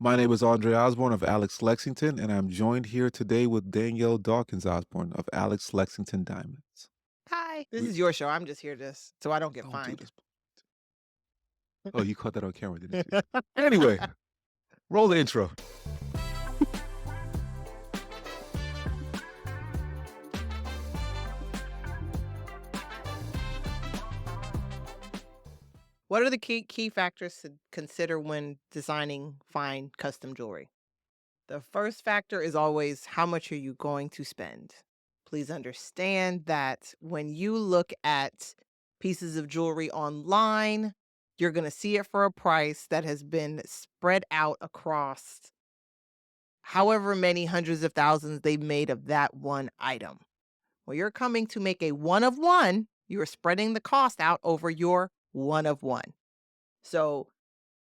My name is André Osborne of Alex Lexington, and I'm joined here today with Danielle Dawkins Osborne of Alex Lexington Diamonds. Hi. This We is your show. I'm just here to so I don't get don't do fined. this. Oh, you caught that on camera, didn't you? Anyway, roll the intro. What are the key factors to consider when designing fine custom jewelry? The first factor is always how much are you going to spend? Please understand that when you look at pieces of jewelry online, you're going to see it for a price that has been spread out across however many hundreds of thousands they've made of that one item. Well, you're coming to make a one of one, you're spreading the cost out over your one of one. So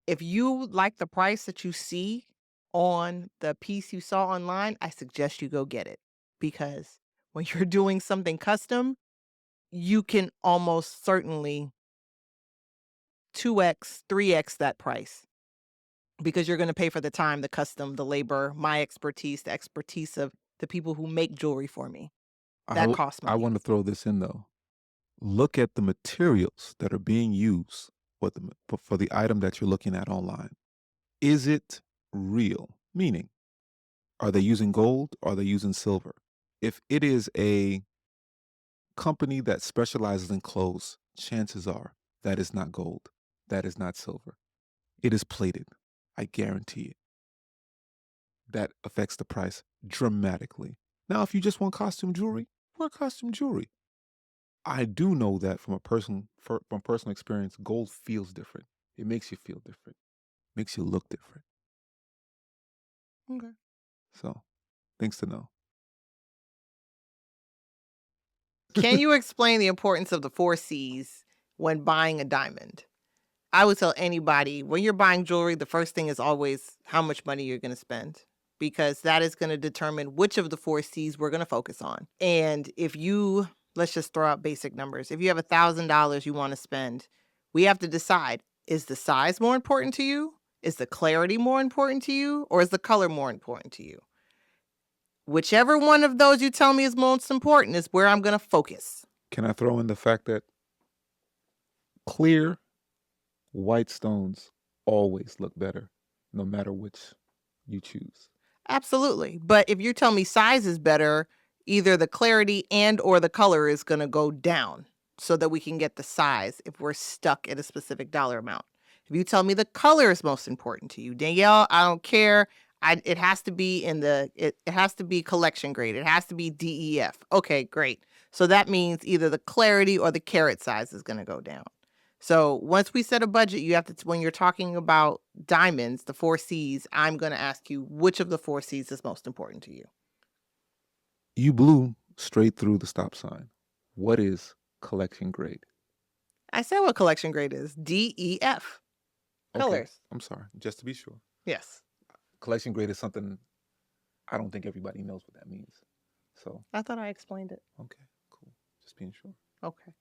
if you like the price that you see on the piece you saw online, I suggest you go get it because when you're doing something custom, you can almost certainly 2x, 3x that price because you're going to pay for the time, the custom, the labor, my expertise, the expertise of the people who make jewelry for me. That I, costs I money. want to throw this in though. Look at the materials that are being used for the item that you're looking at online. Is it real? Meaning, are they using gold? Or are they using silver? If it is a company that specializes in clothes, chances are that is not gold. That is not silver. It is plated. I guarantee it. That affects the price dramatically. Now, if you just want costume jewelry, wear costume jewelry. I do know that from personal experience, gold feels different. It makes you feel different. Makes you look different. Okay. So, things to know. Can you explain the importance of the 4 C's when buying a diamond? I would tell anybody when you're buying jewelry, the first thing is always how much money you're going to spend because that is going to determine which of the 4 C's we're going to focus on. And if you, let's just throw out basic numbers. If you have $1,000 you want to spend, we have to decide, is the size more important to you? Is the clarity more important to you? Or is the color more important to you? Whichever one of those you tell me is most important is where I'm going to focus. Can I throw in the fact that clear white stones always look better, no matter which you choose? Absolutely. But if you tell me size is better, either the clarity and or the color is going to go down so that we can get the size if we're stuck at a specific dollar amount. If you tell me the color is most important to you, Danielle, I don't care. It has to be it has to be collection grade. It has to be DEF. Okay, great. So that means either the clarity or the carat size is going to go down. So once we set a budget, you have to, when you're talking about diamonds, the 4 C's, I'm going to ask you which of the 4 C's is most important to you. You blew straight through the stop sign. What is collection grade? I said what collection grade is. DEF. Okay, Colors. I'm sorry, just to be sure. Yes. Collection grade is something I don't think everybody knows what that means. So, I thought I explained it. okay, cool. Just being sure. Okay.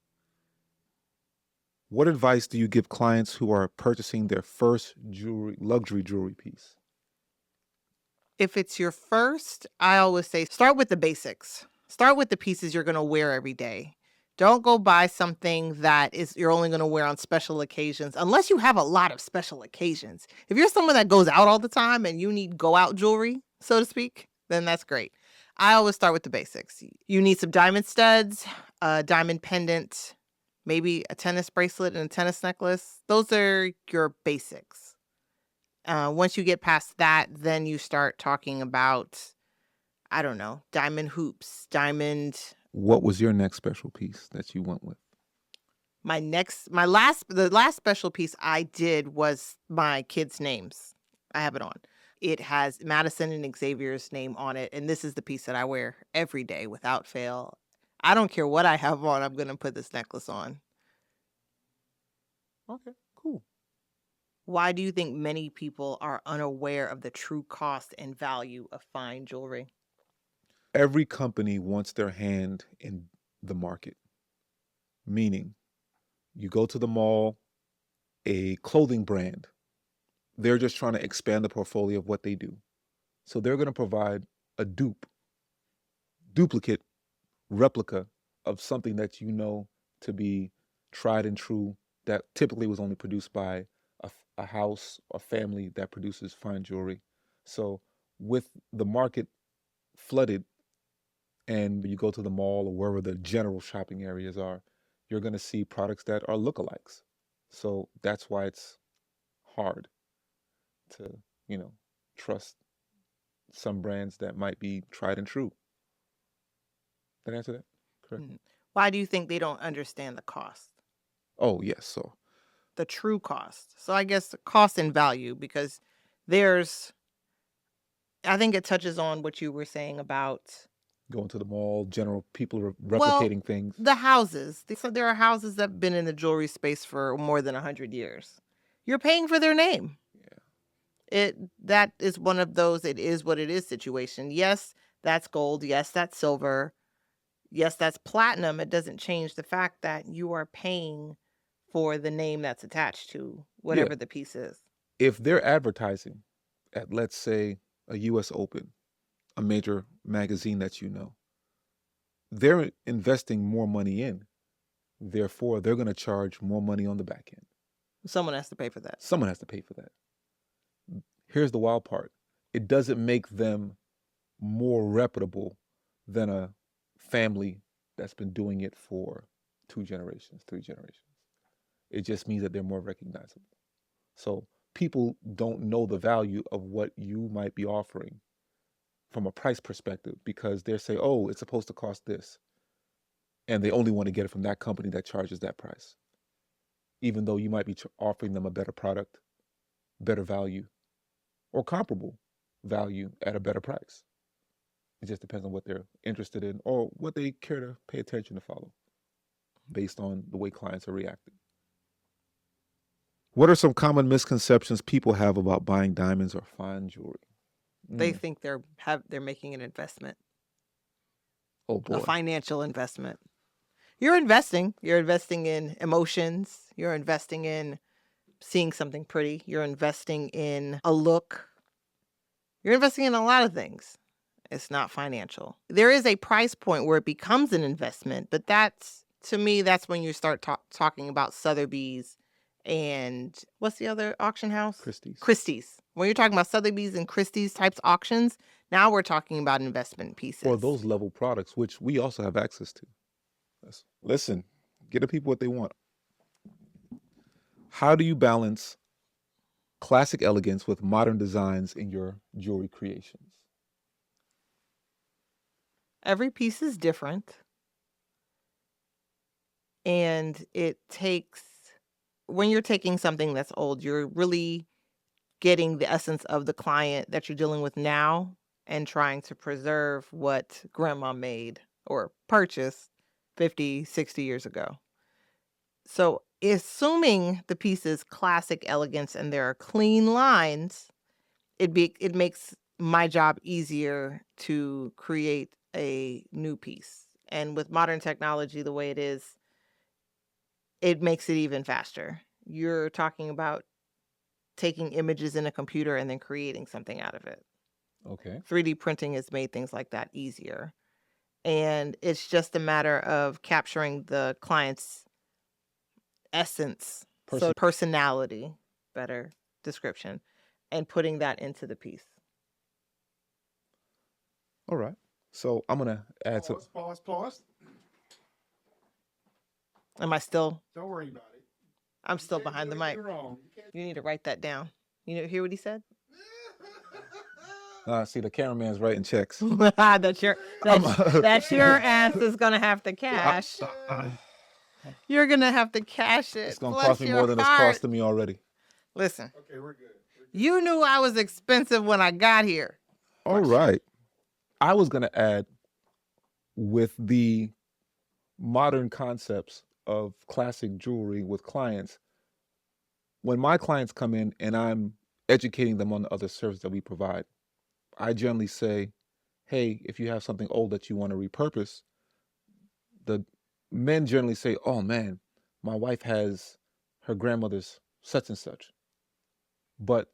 What advice do you give clients who are purchasing their first luxury jewelry piece? If it's your first, I always say start with the basics. Start with the pieces you're going to wear every day. Don't go buy something that is you're only going to wear on special occasions unless you have a lot of special occasions. If you're someone that goes out all the time and you need go out jewelry, so to speak, then that's great. I always start with the basics. You need some diamond studs, a diamond pendant, maybe a tennis bracelet and a tennis necklace. Those are your basics. Once you get past that, then you start talking about, I don't know, diamond hoops, diamond. What was your next special piece that you went with? The last special piece I did was my kids' names. I have it on. It has Madison and Xavier's name on it, and this is the piece that I wear every day without fail. I don't care what I have on, I'm gonna put this necklace on. Okay, cool. Why do you think many people are unaware of the true cost and value of fine jewelry? Every company wants their hand in the market, meaning you go to the mall, a clothing brand They're just trying to expand the portfolio of what they do. So they're going to provide a duplicate, replica of something that you know to be tried and true, that typically was only produced by a house or family that produces fine jewelry. So with the market flooded, and you go to the mall or wherever the general shopping areas are, you're going to see products that are lookalikes. So that's why it's hard to, you know, trust some brands that might be tried and true. Did I answer that correctly? Mhm. Why do you think they don't understand the cost? Oh, yes. So The true cost. So I guess cost and value, because there's I think it touches on what you were saying about, going to the mall, general people well, replicating things. the houses. So there are houses that have been in the jewelry space for more than 100 years. You're paying for their name. Yeah. That is one of those it is what it is situation. Yes, that's gold. Yes, that's silver. Yes, that's platinum. It doesn't change the fact that you are paying for the name that's attached to Yeah. whatever the piece is. If they're advertising at, let's say, a US Open, a major magazine that you know, they're investing more money in. Therefore, they're going to charge more money on the back end. Someone has to pay for that. Someone has to pay for that. Here's the wild part: it doesn't make them more reputable than a family that's been doing it for 2 generations, 3 generations. It just means that they're more recognizable. So people don't know the value of what you might be offering from a price perspective, because they say, oh, it's supposed to cost this. And they only want to get it from that company that charges that price, even though you might be offering them a better product, better value, or comparable value at a better price. It just depends on what they're interested in or what they care to pay attention to follow based on the way clients are reacting. What are some common misconceptions people have about buying diamonds or fine jewelry? They think they're making an investment, Oh a boy. financial investment. You're investing. You're investing in emotions. You're investing in seeing something pretty. You're investing in a look. You're investing in a lot of things. It's not financial. There is a price point where it becomes an investment, but that's, to me, that's when you start talking about Sotheby's and what's the other auction house? Christie's. Christie's. When you're talking about Sotheby's and Christie's types auctions, now we're talking about investment pieces. For those level products, which we also have access to. Listen, get the people what they want. How do you balance classic elegance with modern designs in your jewelry creations? Every piece is different. And it takes, when you're taking something that's old, you're really getting the essence of the client that you're dealing with now and trying to preserve what grandma made or purchased 50, 60 years ago. So, assuming the piece is classic elegance and there are clean lines, it makes my job easier to create a new piece. And with modern technology the way it is, it makes it even faster. You're talking about taking images in a computer and then creating something out of it. Okay. 3D printing has made things like that easier. And it's just a matter of capturing the client's essence, so personality, better description, and putting that into the piece. All right. So I'm gonna add some. Pause. Am I still? Don't worry about it. I'm still behind the mic. You're wrong. You need to write that down. You hear what he said? See, the cameraman's writing checks. that's your ass is gonna have to cash. You're gonna have to cash it. It's gonna Bless cost me your more than it's heart. costing me already. Listen, Okay, we're good. you knew I was expensive when I got here. All right. I was gonna add, with the modern concepts of classic jewelry with clients, when my clients come in and I'm educating them on the other services that we provide, I generally say, hey, if you have something old that you want to repurpose, the men generally say, oh man, my wife has her grandmother's such and such. But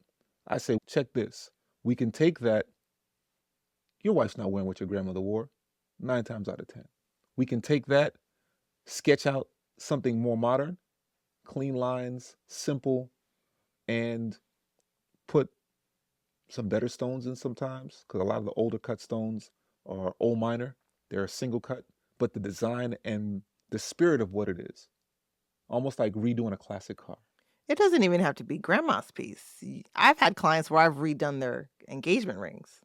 I say, check this. We can take that. Your wife's not wearing what your grandmother wore, 9 times out of 10. We can take that, sketch out something more modern, clean lines, simple, and put some better stones in sometimes, because a lot of the older cut stones are old minor. They're a single cut, but the design and the spirit of what it is, almost like redoing a classic car. It doesn't even have to be grandma's piece. I've had clients where I've redone their engagement rings,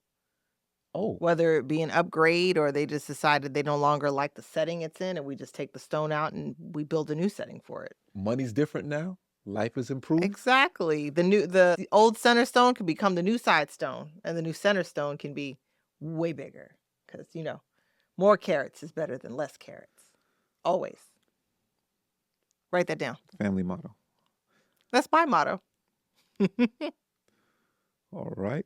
Oh, whether it be an upgrade or they just decided they no longer like the setting it's in, and we just take the stone out and we build a new setting for it. money's different now. Life has improved. Exactly. The old center stone can become the new side stone, and the new center stone can be way bigger because more carats is better than less carats. Always. Write that down. Family motto. That's my motto. All right.